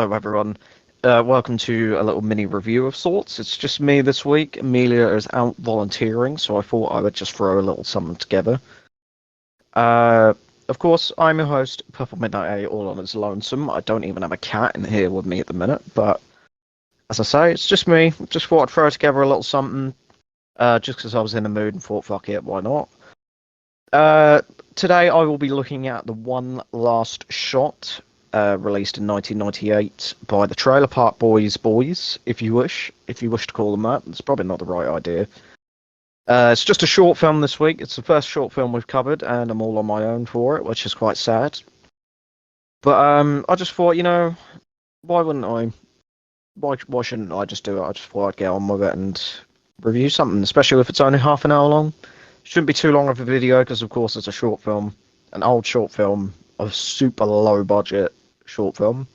Hello, everyone. Welcome to a little mini review of sorts. It's just me this week. Amelia is out volunteering, so I thought I would just throw a little something together. Uh, of course, I'm your host, Purple Midnight A, all on its lonesome. I don't even have a cat in here with me at the minute, but as I say, it's just me. Just thought I'd throw together a little something, just because I was in the mood and thought, fuck it, why not? Uh, Today I will be looking at the One Last Shot, released in 1998 by the Trailer Park Boys, if you wish to call them that. It's probably not the right idea. It's just a short film this week. It's the first short film we've covered, and I'm all on my own for it, which is quite sad. But I just thought, why wouldn't I? Why shouldn't I just do it? I just thought I'd get on with it and review something, especially if it's only half an hour long. Shouldn't be too long of a video because, of course, it's a short film, an old short film, a super low budget short film.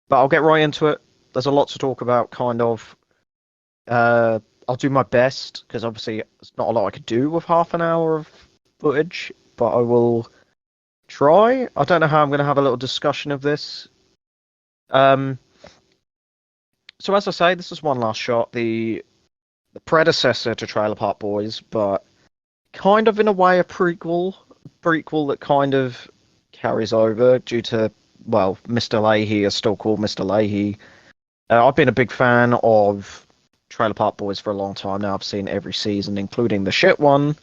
But I'll get right into it. There's a lot to talk about, kind of. I'll do my best because obviously it's not a lot I could do with half an hour of footage, but I will try. I don't know how I'm going to have a little discussion of this. So as I say, this is One Last Shot, the predecessor to Trailer Park Boys, but kind of in a way a prequel that kind of carries over due to, well, Mr. Leahy is still called Mr. Leahy. I've been a big fan of Trailer Park Boys for a long time now. I've seen every season, including the shit one,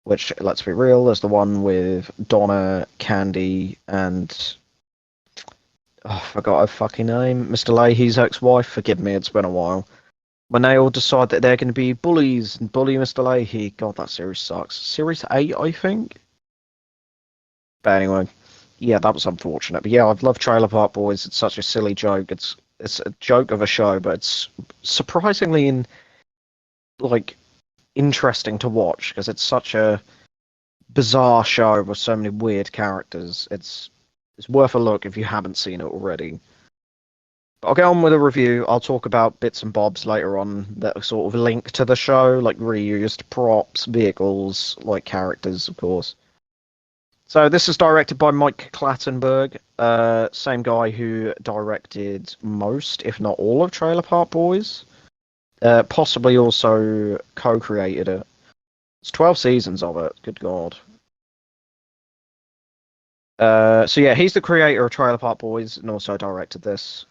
which, let's be real, is the one with Donna, Candy, and I forgot her fucking name. Mr. Leahy's ex-wife. Forgive me, it's been a while. When they all decide that they're going to be bullies and bully Mr. Leahy. God, that series sucks. Series 8, I think? But anyway, yeah, that was unfortunate. But yeah, I've loved Trailer Park Boys. It's such a silly joke. It's a joke of a show, but it's surprisingly interesting to watch because it's such a bizarre show with so many weird characters. It's worth a look if you haven't seen it already. But I'll get on with a review. I'll talk about bits and bobs later on that are sort of linked to the show, like reused props, vehicles, like characters, of course. So this is directed by Mike Clattenburg, same guy who directed most, if not all, of Trailer Park Boys. Possibly also co-created it. It's 12 seasons of it. Good God. So yeah, he's the creator of Trailer Park Boys and also directed this.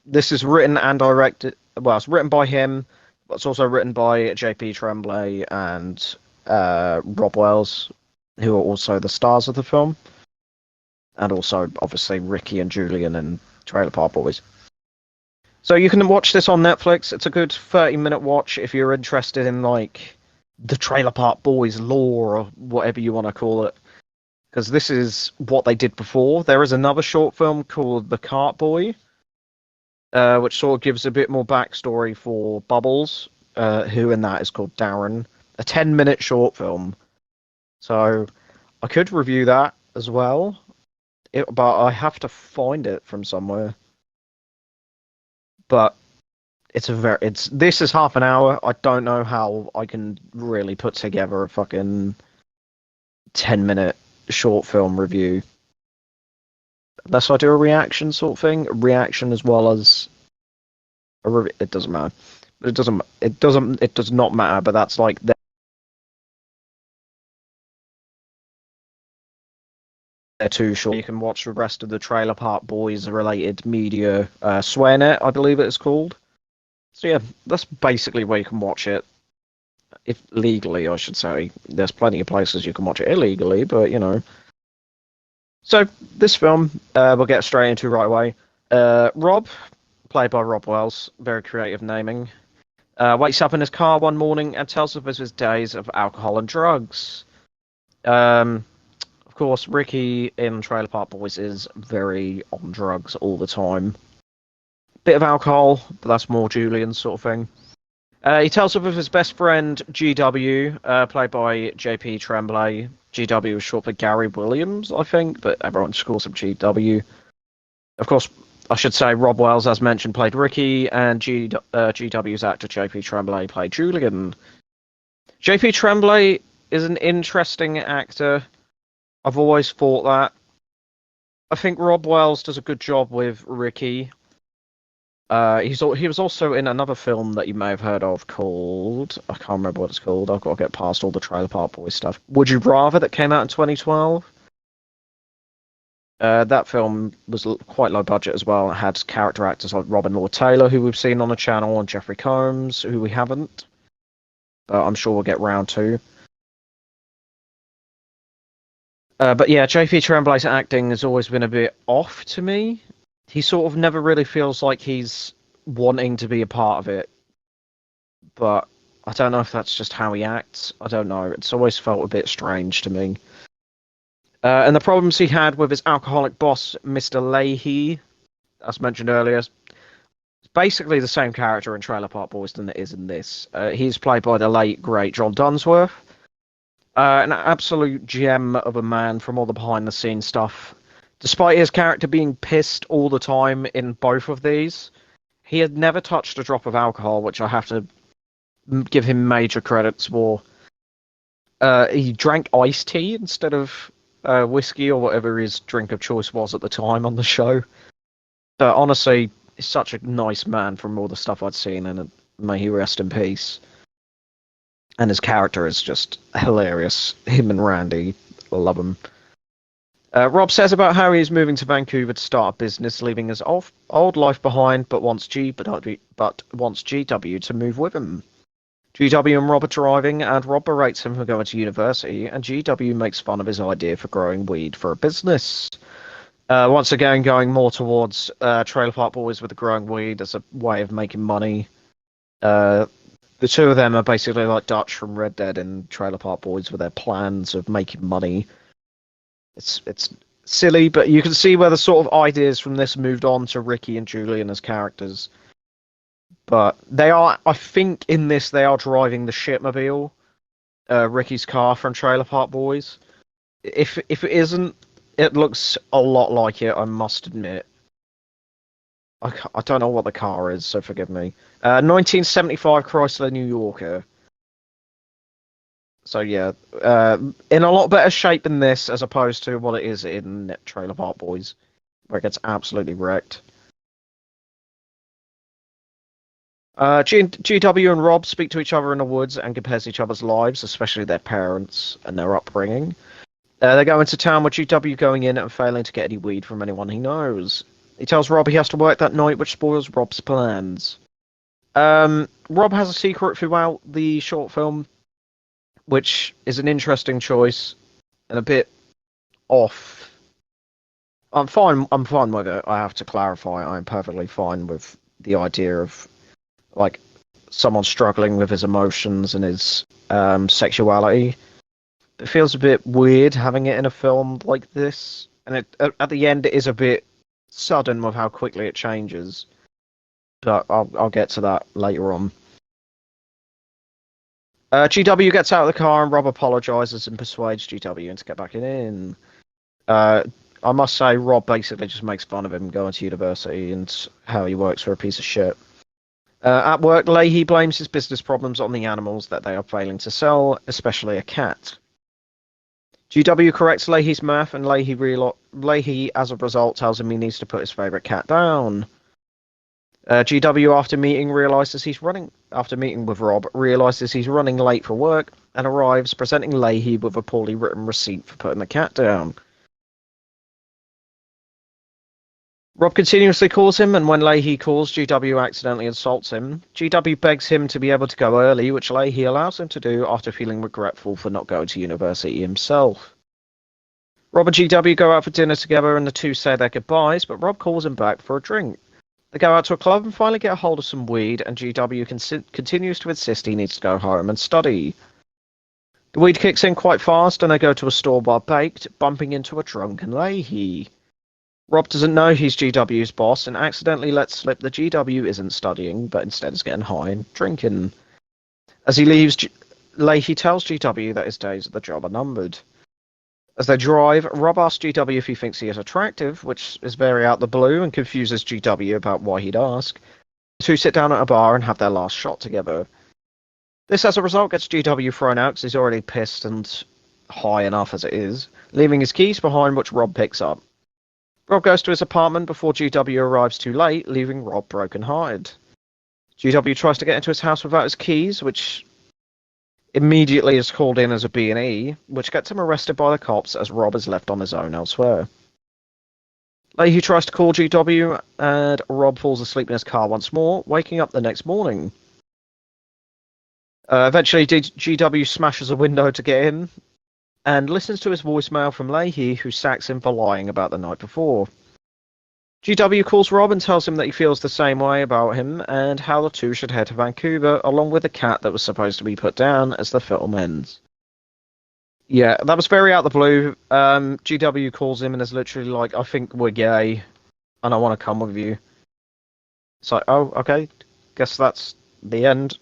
This is written and directed. Well, it's written by him, but it's also written by J.P. Tremblay and Rob Wells, who are also the stars of the film, and also obviously Ricky and Julian and Trailer Park Boys. So you can watch this on Netflix. It's a good 30-minute watch if you're interested in like the Trailer Park Boys lore or whatever you want to call it, because this is what they did before. There is another short film called The Cart Boy, which sort of gives a bit more backstory for Bubbles, who in that is called Darren. A 10-minute short film. So I could review that as well, but I have to find it from somewhere. But this is half an hour. I don't know how I can really put together a fucking 10-minute short film review. Unless I do a reaction sort of thing, a reaction as well as a review. It doesn't matter. It does not matter. But that's like they're too short. You can watch the rest of the Trailer Park Boys related media, SwearNet, I believe it is called. So yeah, that's basically where you can watch it. If legally, I should say. There's plenty of places you can watch it illegally, but you know. So this film, we'll get straight into right away. Rob, played by Rob Wells, very creative naming, wakes up in his car one morning and tells of his days of alcohol and drugs. Of course, Ricky in Trailer Park Boys is very on drugs all the time. Bit of alcohol, but that's more Julian sort of thing. He tells of his best friend GW, played by J.P. Tremblay. GW is short for Gary Williams, I think, but everyone just calls him GW. Of course, I should say Rob Wells, as mentioned, played Ricky, and GW's actor J.P. Tremblay played Julian. J.P. Tremblay is an interesting actor. I've always thought that. I think Rob Wells does a good job with Ricky. He was also in another film that you may have heard of called, I can't remember what it's called. I've got to get past all the Trailer Park Boys stuff. Would You Rather, that came out in 2012. That film was quite low budget as well. It had character actors like Robin Lord Taylor, who we've seen on the channel, and Jeffrey Combs, who we haven't, but I'm sure we'll get round to. But yeah, JP Tremblay's acting has always been a bit off to me. He sort of never really feels like he's wanting to be a part of it, but I don't know if that's just how he acts. I don't know. It's always felt a bit strange to me. And the problems he had with his alcoholic boss, Mr. Leahy, as mentioned earlier, is basically the same character in Trailer Park Boys than it is in this. He's played by the late, great John Dunsworth. An absolute gem of a man from all the behind the scenes stuff. Despite his character being pissed all the time in both of these, he had never touched a drop of alcohol, which I have to give him major credits for. He drank iced tea instead of whiskey or whatever his drink of choice was at the time on the show. But honestly, he's such a nice man from all the stuff I'd seen, and may he rest in peace. And his character is just hilarious. Him and Randy, love him. Rob says about how he's moving to Vancouver to start a business, leaving his old life behind, but wants GW to move with him. GW and Rob are driving, and Rob berates him for going to university, and GW makes fun of his idea for growing weed for a business. Once again, going more towards Trailer Park Boys with the growing weed as a way of making money. The two of them are basically like Dutch from Red Dead and Trailer Park Boys with their plans of making money. It's silly, but you can see where the sort of ideas from this moved on to Ricky and Julian as characters. But they are, I think, in this they are driving the shipmobile, Ricky's car from Trailer Park Boys. If it isn't, it looks a lot like it, I must admit. I don't know what the car is, so forgive me. 1975 Chrysler New Yorker. So yeah, in a lot better shape than this, as opposed to what it is in Trailer Park Boys, where it gets absolutely wrecked. GW and Rob speak to each other in the woods and compares each other's lives, especially their parents and their upbringing. They go into town with GW going in and failing to get any weed from anyone he knows. He tells Rob he has to work that night, which spoils Rob's plans. Rob has a secret throughout the short film, which is an interesting choice and a bit off. I'm fine with it. I have to clarify. I'm perfectly fine with the idea of like someone struggling with his emotions and his sexuality. It feels a bit weird having it in a film like this, and at the end it is a bit sudden with how quickly it changes. But I'll get to that later on. GW gets out of the car and Rob apologizes and persuades GW to get back in. I must say, Rob basically just makes fun of him going to university and how he works for a piece of shit. At work, Leahy blames his business problems on the animals that they are failing to sell, especially a cat. GW corrects Leahy's math, and Leahy, as a result, tells him he needs to put his favourite cat down. GW, after meeting with Rob, realizes he's running late for work and arrives, presenting Leahy with a poorly written receipt for putting the cat down. Rob continuously calls him, and when Leahy calls, GW accidentally insults him. GW begs him to be able to go early, which Leahy allows him to do after feeling regretful for not going to university himself. Rob and GW go out for dinner together, and the two say their goodbyes, but Rob calls him back for a drink. They go out to a club and finally get a hold of some weed, and GW continues to insist he needs to go home and study. The weed kicks in quite fast, and they go to a store bar baked, bumping into a drunken Leahy. Rob doesn't know he's GW's boss and accidentally lets slip that GW isn't studying, but instead is getting high and drinking. As he leaves, Leahy tells GW that his days at the job are numbered. As they drive, Rob asks GW if he thinks he is attractive, which is very out the blue and confuses GW about why he'd ask. The two sit down at a bar and have their last shot together. This, as a result, gets GW thrown out because he's already pissed and high enough as it is, leaving his keys behind, which Rob picks up. Rob goes to his apartment before GW arrives too late, leaving Rob brokenhearted. GW tries to get into his house without his keys, which immediately is called in as a B&E, which gets him arrested by the cops as Rob is left on his own elsewhere. Leahy tries to call GW, and Rob falls asleep in his car once more, waking up the next morning. Eventually, GW smashes a window to get in, and listens to his voicemail from Leahy, who sacks him for lying about the night before. GW calls Rob and tells him that he feels the same way about him, and how the two should head to Vancouver, along with the cat that was supposed to be put down as the film ends. Yeah, that was very out of the blue. GW calls him and is literally like, I think we're gay, and I want to come with you. It's like, oh, okay, guess that's the end.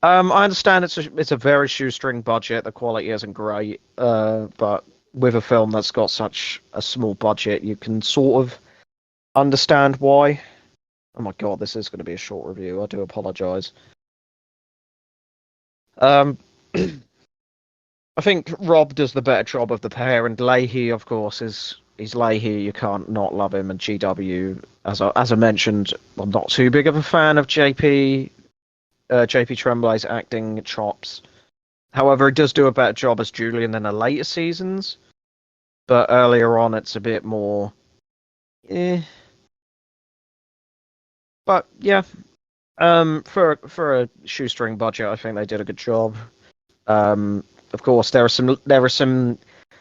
I understand it's a very shoestring budget. The quality isn't great, but with a film that's got such a small budget, you can sort of understand why. Oh my god, this is going to be a short review. I do apologize. I think Rob does the better job of the pair, and Leahy, of course, is Leahy. You can't not love him. And GW, as I mentioned, I'm not too big of a fan of JP Tremblay's acting chops. However, he does do a better job as Julian than the later seasons. But earlier on, it's a bit more. But yeah, for a shoestring budget, I think they did a good job. Of course, there are some.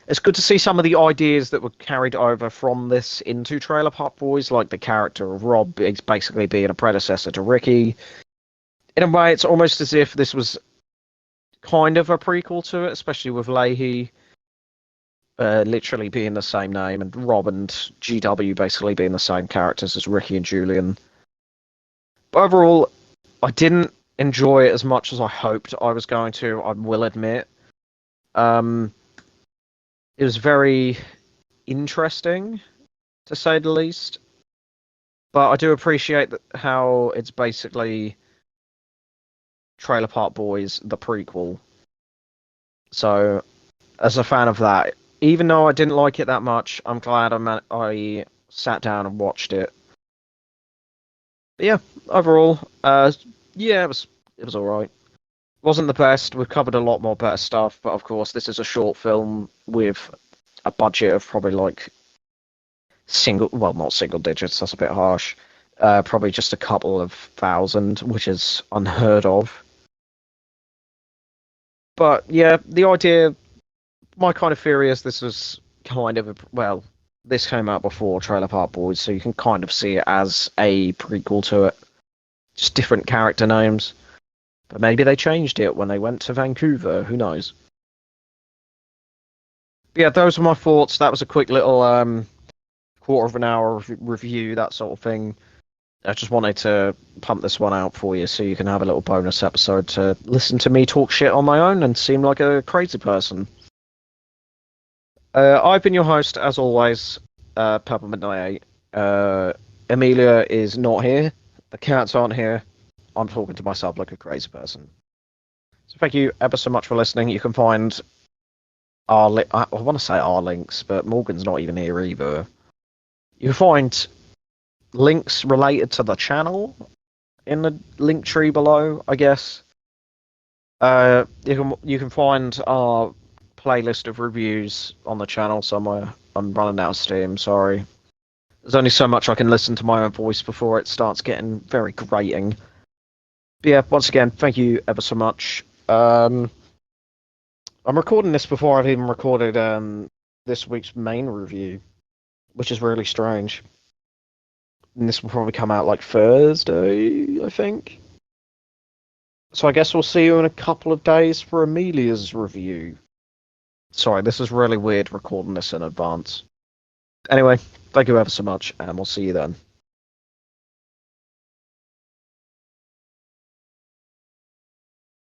It's good to see some of the ideas that were carried over from this into Trailer Park Boys, like the character of Rob basically being a predecessor to Ricky. In a way, it's almost as if this was kind of a prequel to it, especially with Leahy literally being the same name, and Rob and GW basically being the same characters as Ricky and Julian. But overall, I didn't enjoy it as much as I hoped I was going to, I will admit. It was very interesting, to say the least. But I do appreciate how it's basically Trailer Park Boys, the prequel. So, as a fan of that, even though I didn't like it that much, I'm glad I sat down and watched it. But yeah, overall, yeah, it was all right. Wasn't the best. We've covered a lot more better stuff, but of course, this is a short film with a budget of probably like not single digits. That's a bit harsh. Probably just a couple of thousand, which is unheard of. But yeah, the idea, my kind of theory is this was kind of this came out before Trailer Park Boys, so you can kind of see it as a prequel to it. Just different character names. But maybe they changed it when they went to Vancouver. Who knows? But yeah, those were my thoughts. That was a quick little quarter of an hour review, that sort of thing. I just wanted to pump this one out for you so you can have a little bonus episode to listen to me talk shit on my own and seem like a crazy person. I've been your host, as always, Purple Midnight 8. Amelia is not here. The cats aren't here. I'm talking to myself like a crazy person. So thank you ever so much for listening. You can find I want to say our links, but Morgan's not even here either. You can find links related to the channel in the link tree below, I guess. You can find our playlist of reviews on the channel somewhere. I'm running out of steam, sorry. There's only so much I can listen to my own voice before it starts getting very grating. But yeah, once again, thank you ever so much. I'm recording this before I've even recorded this week's main review, which is really strange. And this will probably come out like Thursday, I think. So I guess we'll see you in a couple of days for Amelia's review. Sorry, this is really weird recording this in advance. Anyway, thank you ever so much, and we'll see you then.